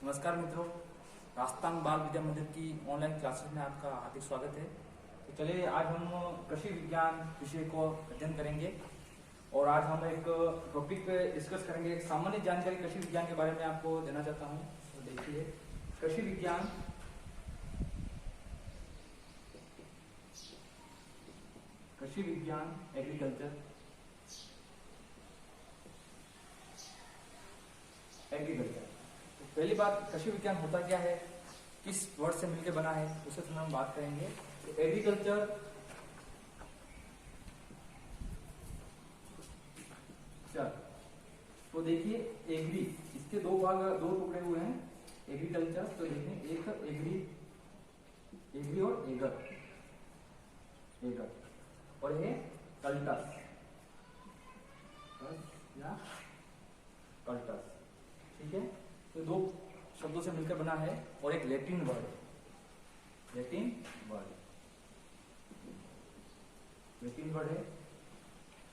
नमस्कार मित्रों, राजस्थान बाल विद्या मंदिर की ऑनलाइन क्लासेस में आपका हार्दिक स्वागत है। तो चलिए आज हम कृषि विज्ञान विषय को अध्ययन करेंगे और आज हम एक टॉपिक पे डिस्कस करेंगे। एक सामान्य जानकारी कृषि विज्ञान के बारे में आपको देना चाहता हूँ। तो देखिए, कृषि विज्ञान एग्रीकल्चर तो पहली बात, कृषि विज्ञान होता क्या है, किस वर्ड से मिलकर बना है, उससे थोड़ा हम बात करेंगे। तो एग्रीकल्चर तो देखिए, एग्री इसके दो टुकड़े हुए हैं। एग्रीकल्चर तो देखिए, एक एग्री और एगर और ये कल्टस या कल्टस, ठीक है। तो दो शब्दों से मिलकर बना है और एक लैटिन वर्ड है।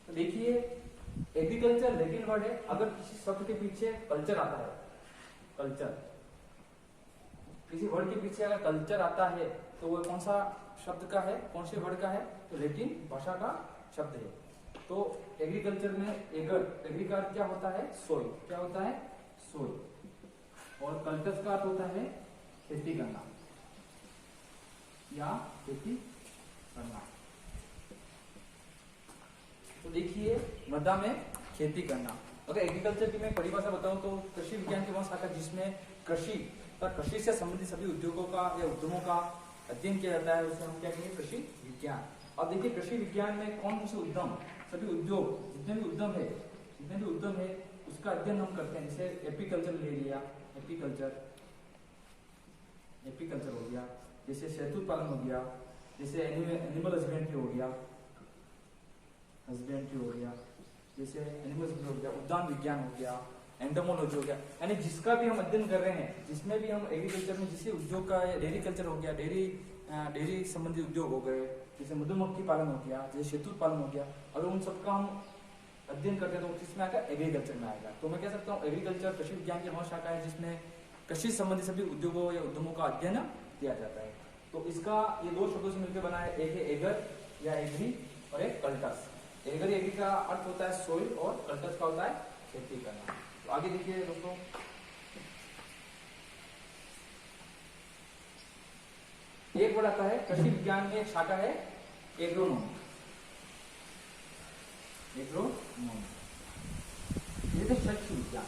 तो देखिए, एग्रीकल्चर लैटिन वर्ड है। अगर किसी शब्द के पीछे कल्चर आता है, किसी वर्ड के पीछे अगर कल्चर आता है तो वो कौन सा शब्द का है, कौन से वर्ड का है? तो लैटिन भाषा का शब्द है। तो एग्रीकल्चर में एग्री का क्या होता है? सोइल। क्या होता है? सोइल। और कल्चर का अर्थ होता है खेती करना या खेती करना। तो देखिए, मृदा में खेती करना। अगर एग्रीकल्चर की मैं परिभाषा बताऊं तो कृषि विज्ञान की वह शाखा जिसमें कृषि से संबंधित सभी उद्योगों का या उद्यमों का अध्ययन किया जाता है, उसे हम क्या कहेंगे? कृषि विज्ञान। अब देखिए, कृषि विज्ञान में कौन से उद्यम, सभी उद्योग, जितने भी उद्यम है उसका अध्ययन हम करते हैं। जैसे एपीकल्चर ले लिया, एपीकल्चर हो गया, जैसे शहतूत पालन हो गया, जैसे एनिमल हस्बेंड्री हो गया, जैसे एनिमल हो गया, उद्यान विज्ञान हो गया, एंटोमोलॉजी हो गया। यानी जिसका भी हम अध्ययन कर रहे हैं, जिसमें भी हम एग्रीकल्चर में जिस उद्योग का, डेयरी कल्चर हो गया, डेयरी संबंधी उद्योग हो गए, जैसे मधुमक्खी पालन हो गया, जैसे शहतूत पालन हो गया, अगर उन सबका हम अध्ययन करते हैं तो किसमें आएगा? एग्रीकल्चर में आएगा। तो मैं कह सकता हूँ एग्रीकल्चर कृषि विज्ञान की वह शाखा है जिसमें कृषि संबंधी सभी उद्योगों या उद्यमों का अध्ययन किया जाता है। तो इसका ये दो शब्दों से मिलकर बना है, एक है एगर या एग्री और एक कल्टस। एग्री का अर्थ होता है सोइल और कल्टस का होता है खेती करना। तो आगे देखिए दोस्तों, एक वर्ड आता है कृषि विज्ञान में, एक शाखा है एग्रोनॉमी। ये तो शस्य विज्ञान।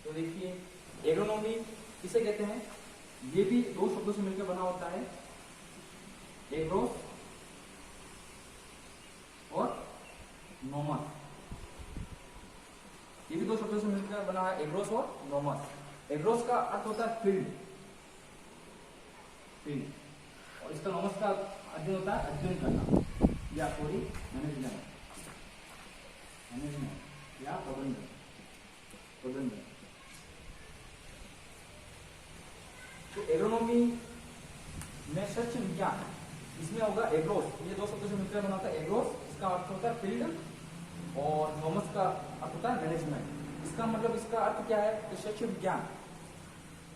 तो देखिए, एग्रोनॉमी किसे कहते हैं? ये भी दो शब्दों से मिलकर बना होता है, एग्रोस और नोमस। ये भी दो शब्दों से मिलकर बना है, एग्रोस और नोमस। एग्रोस का अर्थ होता है फील्ड, और इसका नोमस का अध्ययन होता है अध्ययन करना या सॉरी मैनेजमेंट या प्रबंधन। तो एग्रोनॉमी में शस्य विज्ञान, इसमें होगा एग्रोस। ये दो शब्दों से मिलकर बना होता है एग्रोस। इसका अर्थ होता है फील्ड और नोमस का अर्थ होता है मैनेजमेंट। इसका मतलब, इसका अर्थ क्या है कि शस्य विज्ञान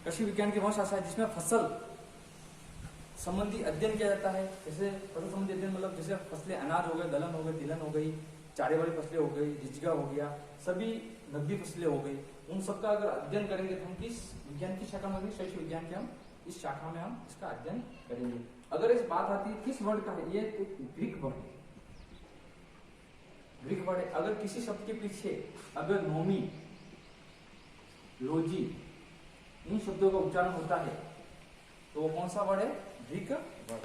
कृषि विज्ञान की वह शाखा है जिसमें फसल संबंधी अध्ययन किया जाता है। जैसे फसल संबंधी अध्ययन मतलब जैसे फसलें अनाज हो गए, दलहन हो गई, तिलहन हो गई, चारे वाली फसलें हो गई, झिझगा हो गया, सभी नकदी फसलें हो गई, उन सबका अगर अध्ययन करेंगे तो हम किस विज्ञान की शाखा में, शस्य विज्ञान के हम इस शाखा में हम इसका अध्ययन करेंगे। अगर इस बात आती है किस वर्ड का है, ये एक ग्रीक वर्ड है। अगर किसी शब्द के पीछे अगर नोमी, लोजी इन शब्दों का उच्चारण होता है तो कौन सा वर्ड है? Greek word.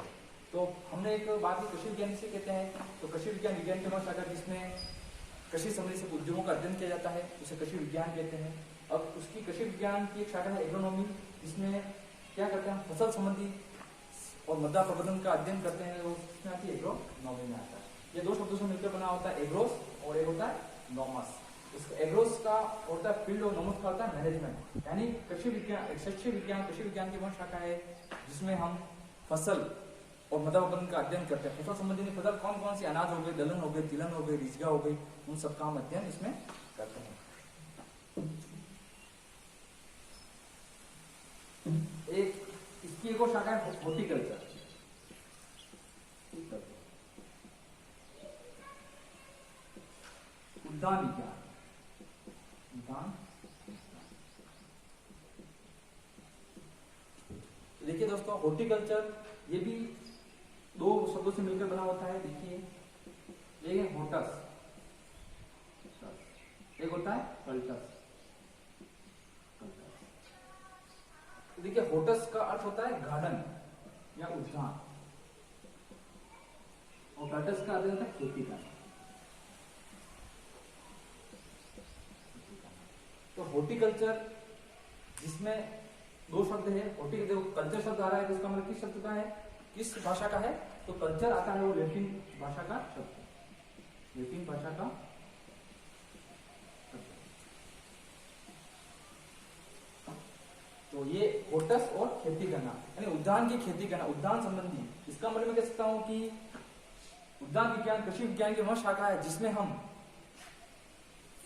तो हमने एक बात की, कृषि विज्ञान से कहते हैं। तो कृषि विज्ञान की वह शाखा जिसमें कृषि संबंधी सब उद्योगों का अध्ययन किया जाता है, उसे कृषि विज्ञान कहते हैं। अब उसकी कृषि विज्ञान की एक शाखा है एग्रोनॉमी, जिसमें क्या करते हैं? फसल संबंधी और मृदा प्रबंधन का अध्ययन करते हैं, उसमें आती है एग्रोनॉमी में आता है। ये दो शब्दों से मिलकर बना होता है एग्रोस और एक होता है नोमस। एग्रोस का होता है फील्ड और नोमस का होता है मैनेजमेंट। यानी कृषि विज्ञान कृषि विज्ञान की वह शाखा है जिसमें हम फसल और मृदा उत्पादन का अध्ययन करते हैं। फसल संबंधी फसल कौन कौन सी अनाज हो गए, दलहन हो गए, तिलहन हो गई, रिजगा हो गई, उन सबका हम अध्ययन इसमें करते हैं। एक इसकी एक और शाखा है हॉर्टिकल्चर। उद्यान विज्ञान, उद्यान। देखिए दोस्तों, हॉर्टिकल्चर ये भी दो शब्दों से मिलकर बना होता है। देखिए, एक है होटस, एक होता है कल्टस। तो देखिए, होटस का अर्थ होता है गार्डन या उद्यान, और कल्टस का अर्थ होता है खेती करना। तो हॉर्टिकल्चर जिसमें दो शब्द है, हॉर्टिकल्चर कल्चर शब्द आ रहा है तो इसका मतलब किस शब्द का है, किस भाषा का है, तो कल्चर आता है वो लैटिन भाषा का शब्द है, लैटिन भाषा का शब्द। तो ये होटस और खेती करना यानी उद्यान की खेती करना, उद्यान संबंधी। इसका मतलब मैं कह सकता हूं कि उद्यान विज्ञान कृषि विज्ञान की वह शाखा है जिसमें हम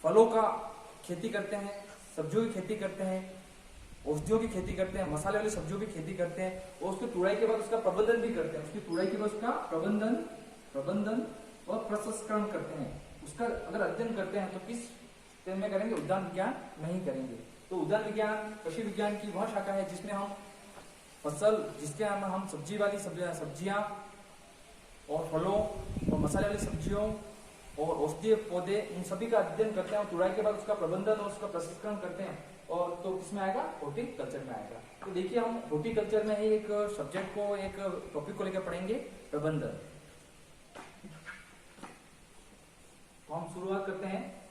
फलों का खेती करते हैं, सब्जियों की खेती करते हैं, औषधियों की खेती करते हैं, मसाले वाली सब्जियों की खेती करते हैं, और उसकी तुड़ाई के बाद उसका प्रबंधन भी करते हैं। उसकी तुड़ाई के बाद उसका प्रबंधन और प्रसंस्करण करते हैं। उसका अगर अध्ययन करते हैं तो किस तरह में करेंगे, उद्यान विज्ञान नहीं करेंगे। तो उद्यान विज्ञान कृषि विज्ञान की वह शाखा है जिसमें हम फसल, जिसके हम सब्जी वाली सब्जियां और फलों और मसाले वाली सब्जियों और औषधीय पौधे, इन सभी का अध्ययन करते हैं और तुड़ाई के बाद उसका प्रबंधन और उसका प्रसंस्करण करते हैं। और तो किसमें आएगा, हॉर्टिकल्चर में आएगा। तो देखिए, हम हॉर्टिकल्चर में एक सब्जेक्ट को, एक टॉपिक को लेकर पढ़ेंगे, प्रबंधन। तो हम शुरुआत करते हैं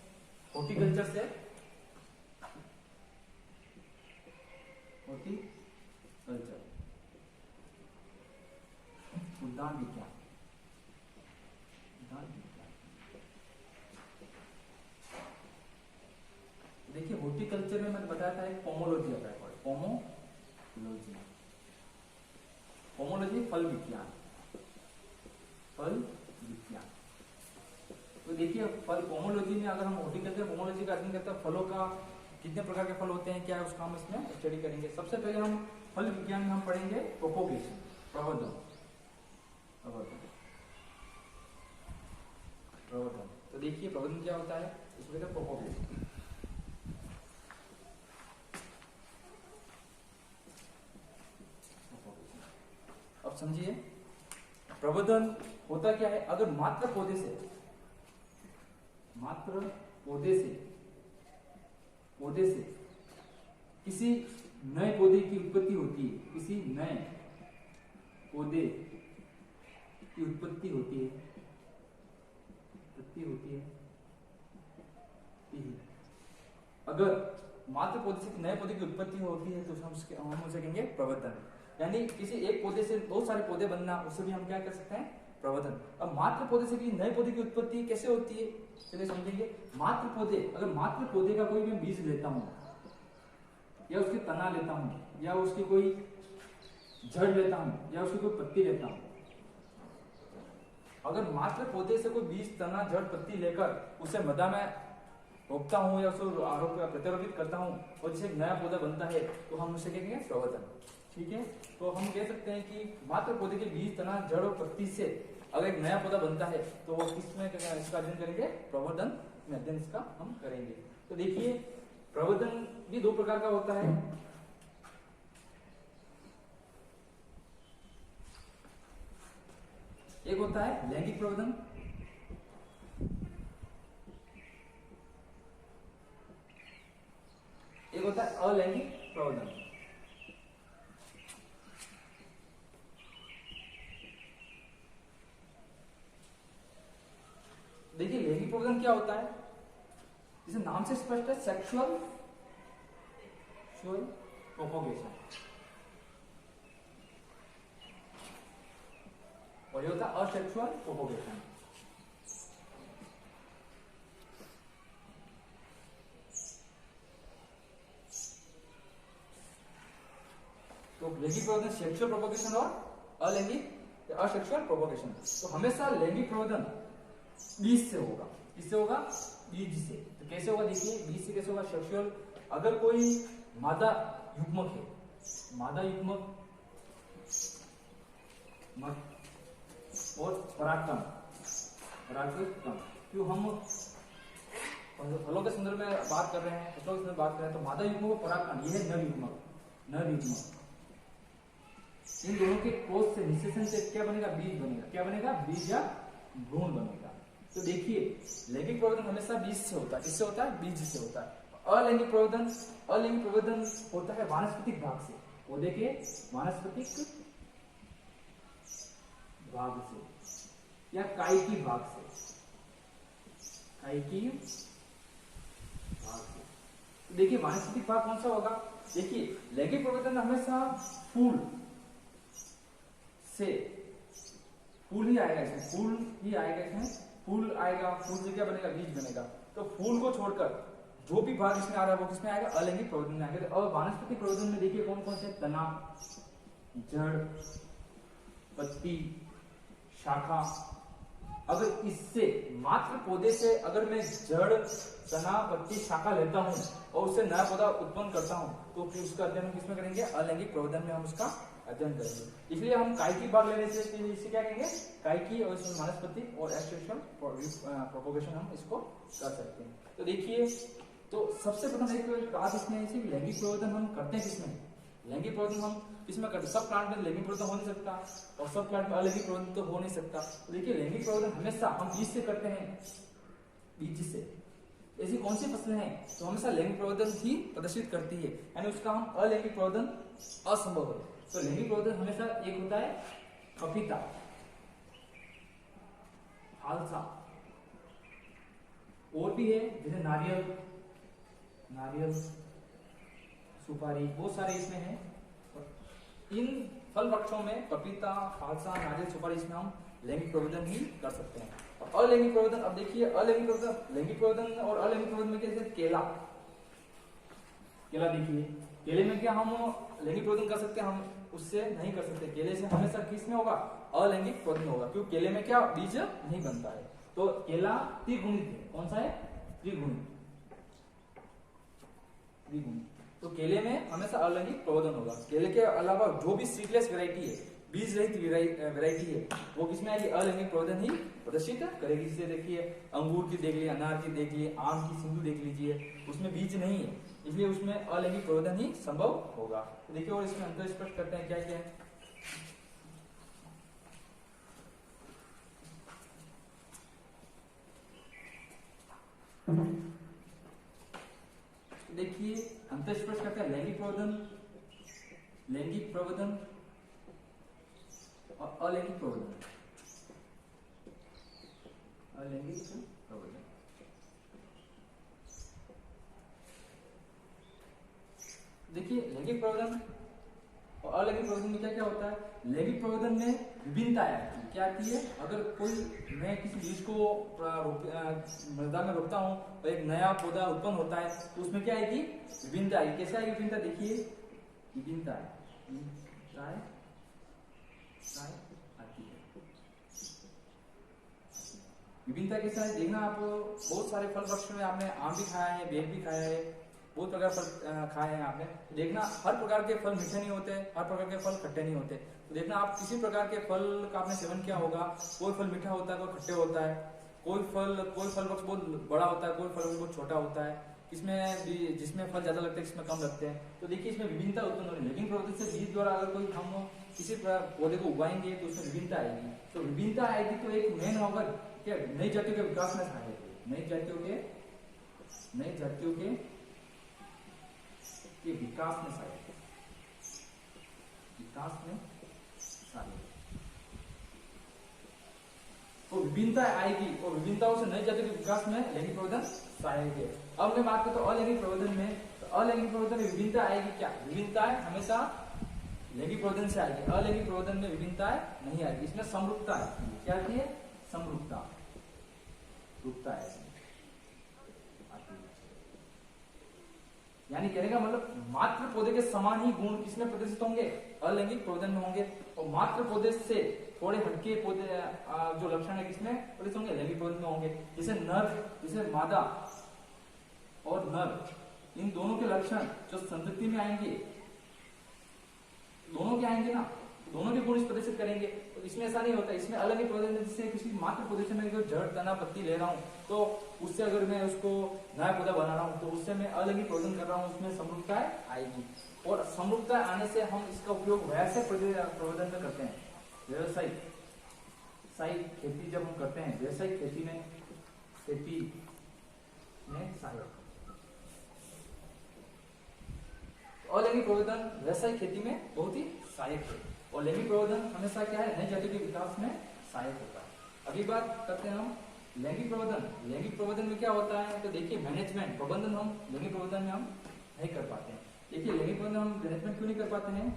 हॉर्टिकल्चर से। हॉर्टिकल्चर, उद्यान विज्ञान, देखिए हॉर्टिकल्चर में मैंने बताया था एक पोमोलॉजी आता है, पोमोलॉजी, पोमोलॉजी फल विज्ञान, फल विज्ञान। तो देखिए, फल पोमोलॉजी में अगर हम हॉर्टिकल्चर पोमोलॉजी का अध्ययन करते हैं, फलों का कितने प्रकार के फल होते हैं, क्या है, उसका हम इसमें स्टडी करेंगे। सबसे पहले हम फल विज्ञान में हम पढ़ेंगे प्रोपोगेशन, प्रवर्धन। तो देखिए प्रवर्धन क्या होता है, इसमें प्रोपोगेशन। अब समझिए, प्रवर्धन होता क्या है, अगर मात्र पौधे से किसी नए पौधे की उत्पत्ति होती है, किसी नए पौधे की उत्पत्ति होती है, अगर मात्र पौधे से नए पौधे की उत्पत्ति होती है तो हम उसे कहेंगे प्रवर्धन। यानी किसी एक पौधे से बहुत सारे पौधे बनना, उसे भी हम क्या कर सकते हैं, प्रवर्धन। अब मात्र पौधे से भी नए पौधे की उत्पत्ति कैसे होती है, चलिए समझेंगे। मात्र पौधे, अगर मात्र पौधे का कोई मैं बीज लेता हूं, या उसके तना लेता हूं, या उसकी कोई जड़ लेता हूं, या उसकी कोई पत्ती लेता हूं, अगर मात्र पौधे से कोई बीज, तना, जड़, पत्ती लेकर उसे मृदा में रोपता हूं या उसको प्रत्यारोपित करता हूं और जिसे एक नया पौधा बनता है, तो हम उसे कहेंगे प्रवर्धन। ठीक है, तो हम कह सकते हैं कि मात्र पौधे के बीज, तना, जड़ और पत्ती से अगर एक नया पौधा बनता है तो किसमें इसका अध्ययन करेंगे, प्रवर्धन में अध्ययन इसका हम करेंगे। तो देखिए, प्रवर्धन भी दो प्रकार का होता है। एक होता है लैंगिक प्रवर्धन, एक होता है अलैंगिक प्रवर्धन। देखिए, लैंगिक प्रवर्धन क्या होता है, जैसे नाम से स्पष्ट है, सेक्सुअल प्रोपोगेशन, और ये होता है असेक्सुअल प्रोपोगेशन। तो लैंगिक प्रवर्धन सेक्सुअल प्रोपोगेशन और अलैंगिक असेक्सुअल प्रोपोगेशन। तो हमेशा लैंगिक प्रवर्धन बीज से होगा। किससे होगा? बीज से। तो कैसे होगा देखिए, बीज से कैसे होगा? सेक्सुअल, अगर कोई मादा युग्मक है, मादा युग्मक और परागकण, क्यों हम फलों के संदर्भ में बात कर रहे हैं, फसलों के संदर्भ में बात कर रहे हैं, तो मादा युग्मक और परागकण ये है नर युग्मक। इन दोनों के क्रॉस से, निषेचन से क्या बनेगा? बीज बनेगा। क्या बनेगा? बीज या भ्रूण बनेगा। तो देखिए लैंगिक प्रवर्धन हमेशा बीज से होता है। किससे होता है? बीज से होता है। अलैंगिक प्रवर्धन होता है वानस्पतिक भाग से, पौधे के वानस्पतिक भाग से या कायिकी भाग से, तो देखिए वानस्पतिक भाग कौन सा होगा? देखिए लैंगिक प्रवर्धन हमेशा फूल ही आएगा इसमें, फूल आएगा, फूल से क्या बनेगा? बीज बनेगा। तो फूल को छोड़कर जो भी भाग इसमें आ रहा है वो किसमें आएगा? अलैंगिक प्रवर्धन में आएगा। और वानस्पतिक प्रवर्धन में देखिए कौन कौन से? तना, जड़, पत्ती, शाखा। अगर इससे मात्र पौधे से अगर मैं जड़, तना, पत्ती, शाखा लेता हूं और उससे नया पौधा उत्पन्न करता हूं, तो फिर उसका अध्ययन हम किसमें करेंगे? अलैंगिक प्रवर्धन में हम उसका अध्ययन करेंगे। इसलिए हम कायिकी भाग लेने से इसे क्या कहेंगे? कायिकी और इसमें वानस्पतिक और एसेक्सुअल प्रोपोगेशन हम इसको कर सकते हैं। तो देखिए, तो सबसे प्रथम एक बात इसमें है, लैंगिक प्रवर्धन हम करते हैं किसमें? लैंगिक प्रवर्धन हम किसमें करते हैं? सब प्लांट में लैंगिक प्रवर्धन हो नहीं सकता और सब प्लांट में अलैंगिक प्रवर्धन तो हो नहीं सकता। तो देखिए लैंगिक प्रवर्धन हमेशा हम बीज से करते हैं, बीज से। ऐसी कौन सी फसलें हैं तो हमेशा लैंगिक प्रवर्धन ही प्रदर्शित करती है, यानी उसका हम अलैंगिक प्रवर्धन असंभव है। तो लैंगिक प्रवर्धन हमेशा एक होता है पपीता, फालसा, और भी है जैसे नारियल, सुपारी, बहुत सारे इसमें हैं। इन फल वृक्षों में पपीता, फालसा, नारियल, सुपारी, इसमें हम लैंगिक प्रवर्धन ही कर सकते हैं। और अलैंगिक प्रवर्धन, अब देखिए लैंगिक प्रवर्धन और अलैंगिक प्रवर्धन में कैसे? केला देखिए, केले में क्या हम लैंगिक प्रवर्धन कर सकते हैं? हम उससे नहीं कर सकते। केले से हमेशा किस में होगा? अलैंगिक प्रवर्धन होगा, क्योंकि केले में क्या? बीज नहीं बनता है। तो केला त्रिगुणित है। कौन सा है? त्रिगुणित। तो केले में हमेशा अलैंगिक प्रवर्धन होगा। केले के अलावा जो भी सीडलेस वैरायटी है, बीज रहित वैरायटी है, वो किसमें आएगी? अलैंगिक प्रवर्धन ही प्रदर्शित करेगी। जिसे देखिए अंगूर की देख लीजिए, अनार की देख लीजिए, आम की सिंधु देख लीजिए, उसमें बीज नहीं है, इसलिए उसमें अलैंगिक प्रवर्धन ही संभव होगा। तो देखिए और इसमें अंतर स्पष्ट करते हैं क्या क्या है। देखिए अंतर स्पष्ट करते हैं लैंगिक प्रवर्धन और अलैंगिक प्रवर्धन। देखिए लैंगिक प्रवर्धन और अलैंगिक प्रवर्धन में क्या क्या होता है? लैंगिक प्रवर्धन में विभिन्नताएं आती है। क्या आती है? अगर मैं किसी बीज को मृदा में रोपता हूँ और एक नया पौधा उत्पन्न होता है, तो उसमें क्या आएगी? विभिन्नता आएगी। कैसे आएगी विभिन्नता? देखिए विभिन्नता आती है। विभिन्नता कैसे है देखना आप। बहुत सारे फल वृक्ष में आपने आम भी खाया है, बेर भी खाया है, बहुत प्रकार फल खाए हैं आपने। देखना हर प्रकार के फल मीठे नहीं होते, हर प्रकार के फल खट्टे नहीं होते। तो देखना आप किसी प्रकार के फल का आपने सेवन किया होगा, कोई फल मीठा होता है, कोई खट्टे होता है, कोई फल वृक्ष बहुत बड़ा होता है, कोई फल बहुत छोटा होता है, जिसमें फल ज्यादा लगते हैं, किसमें कम लगते हैं। तो देखिए इसमें विभिन्नता उत्पन्न हो रही है। लेकिन प्रवर्तन से बीज द्वारा अगर कोई हम किसी पौधे को उगाएंगे तो उसमें विभिन्नता आएगी। तो विभिन्नता आएगी तो एक मेन होगा क्या? नई जातियों के विकास में सहायक है। नई जातियों के विकास में सहायक। तो विभिन्नता आएगी और विभिन्नताओं से नई जातियों के विकास में लैंगिक प्रवर्धन सहायक है। अब मैं बात करता हूँ अलैंगिक प्रवर्धन में। तो अलैंगिक प्रवर्धन में विभिन्नता आएगी क्या? विभिन्नताएं हमेशा लैंगिक प्रवर्धन से आएगी। अलैंगिक प्रवर्धन में विभिन्नताएं नहीं आएगी। इसमें समरूपता आती है। क्या आती है? समरूपता आती है। यानी कहने का मतलब मात्र पौधे के समान ही गुण किसमें प्रदर्शित होंगे, अलैंगिक प्रवर्धन में होंगे, और मात्र पौधे से थोड़े हटके पौधे जो लक्षण है किसमें प्रदर्शित होंगे, लैंगिक प्रवर्धन में होंगे। जैसे मादा और नर, इन दोनों के लक्षण जो संतति में आएंगे, दोनों के आएंगे ना, दोनों के गुण प्रदर्शित करेंगे। तो इसमें ऐसा नहीं होता, इसमें अलग ही प्रवर्धन है। जैसे किसी मात्र पौधे से मैं जड़ तना पत्ती ले रहा हूँ, तो उससे अगर मैं उसको नया पौधा बना रहा हूँ तो उससे मैं अलग ही प्रवर्धन कर रहा हूँ, उसमें समरूपता आएगी। और समरूपता आने से हम इसका उपयोग वैसे प्रवर्धन में करते हैं, व्यवसायिक खेती जब हम करते हैं, व्यवसायिक खेती में सहायक। अलैंगिक प्रवर्धन व्यवसायिक खेती में बहुत ही सहायक है, और लैंगिक प्रवर्धन हमेशा क्या है, नई जाति के विकास में सहायक होता है। अगली बात करते हैं हम लैंगिक प्रवर्धन। लैंगिक प्रवर्धन में क्या होता है, तो देखिए मैनेजमेंट प्रबंधन हम लैंगिक प्रवर्धन में हम नहीं कर पाते हैं। देखिए लैंगिक प्रवर्धन हम मैनेजमेंट क्यों नहीं कर पाते हैं,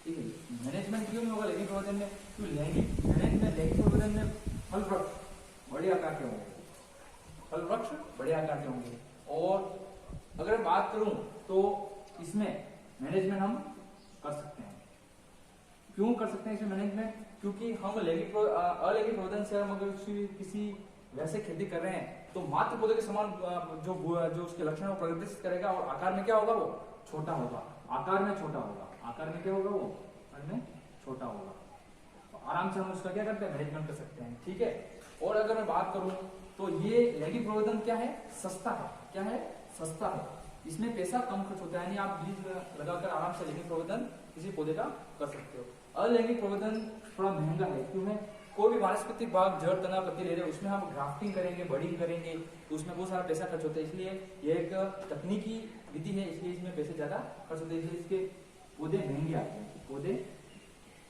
ठीक है, मैनेजमेंट क्यों नहीं होगा लैंगिक प्रवर्धन में, क्योंकि लैंगिक प्रवर्धन में फल वृक्ष बड़े आकार के होंगे, फल वृक्ष बड़े आकार के होंगे। और अगर बात करूं तो इसमें मैनेजमेंट हम कर सकते हैं। क्यों कर सकते हैं इसमें मैनेजमेंट, क्योंकि हम अलैंगिक प्रवर्धन से हम अगर किसी वैसे खेती कर रहे हैं तो मात्र पौधे के समान जो उसके लक्षण वो प्रदर्शित करेगा, और आकार में क्या होगा, वो छोटा होगा, आकार में छोटा होगा, आकार में क्या होगा, वो आकार में छोटा होगा। तो आराम से हम उसका क्या करते हैं, मैनेजमेंट कर सकते हैं, ठीक है। और अगर मैं बात करूं तो ये लैंगिक प्रवर्धन क्या है, सस्ता है, क्या है, सस्ता है, इसमें पैसा कम खर्च होता है, यानी आप बीज लगाकर आराम से लैंगिक प्रवर्धन किसी पौधे का कर सकते हो। अलैंगिक प्रवर्धन थोड़ा महंगा है, क्यों है, कोई भी वानस्पतिक भाग जड़ तना पत्ती ले रहे हैं, उसमें हम ग्राफ्टिंग करेंगे, बडिंग करेंगे, तो उसमें बहुत सारा पैसा खर्च होता है, इसलिए ये एक तकनीकी विधि है, इसलिए इसमें पैसे ज्यादा खर्च होते हैं, इसलिए इसके पौधे महंगे आते हैं, पौधे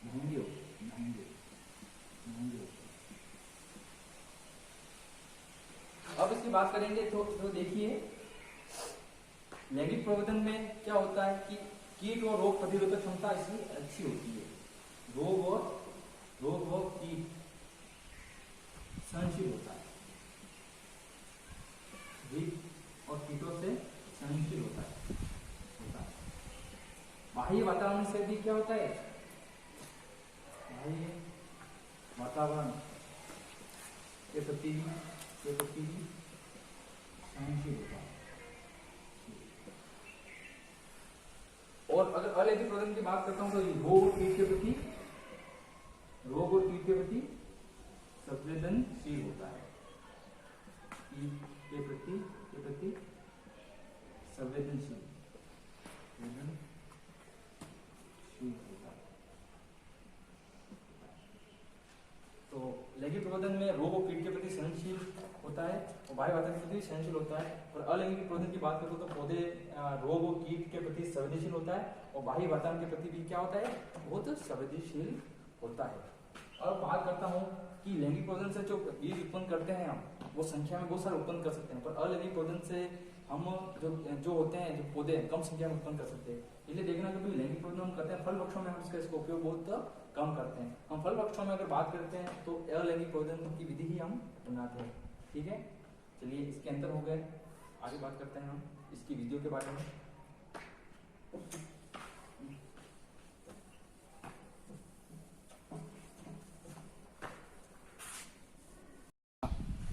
महंगे होते हैं। अब इसकी बात करेंगे तो देखिए लैंगिक प्रवर्धन में क्या होता है कि कीट और रोग प्रतिरोधक क्षमता इसकी अच्छी होती है, रोग और कीट सहनशील होता है, और कीटों से सहनशील होता है। बाह्य वातावरण से भी क्या होता है, बाह्य वातावरण के प्रति सहनशील होता है। और अगर अलैंगिक प्रवर्धन की बात करता हूं तो रोग और कीट के प्रति संवेदनशील होता है, कीट के प्रति संवेदनशील होता है। तो लैंगिक प्रवर्धन में रोग और कीट के प्रति सहनशील होता है, और बाह्य वातावरण के प्रति सहनशील होता है। और अलैंगिक प्रवर्धन की बात करूं तो पौधे रोग और कीट के प्रति संवेदनशील होता है, और बाह्य वातावरण के प्रति भी क्या होता है, बहुत संवेदनशील होता है। अब बात करता हूं कि लैंगिक प्रवर्धन से जो बीज उत्पन्न करते हैं हम, वो संख्या में बहुत सारे उत्पन्न कर सकते हैं, पर अलैंगिक प्रवर्धन से हम जो होते हैं, जो पौधे कम संख्या में उत्पन्न कर सकते हैं। इसलिए देखना कि लैंगिक प्रवर्धन हम करते हैं फल वृक्षों में, हम इसका उपयोग बहुत कम करते हैं। हम फल वृक्षों में अगर बात करते हैं तो अलैंगिक प्रवर्धन की विधि ही हम अपनाते हैं, ठीक है। चलिए इसके अंतर हो गए, आगे बात करते हैं हम इसकी विधियों के बारे में।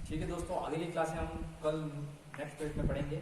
ठीक है दोस्तों, अगली क्लास में हम कल नेक्स्ट पेज में पढ़ेंगे।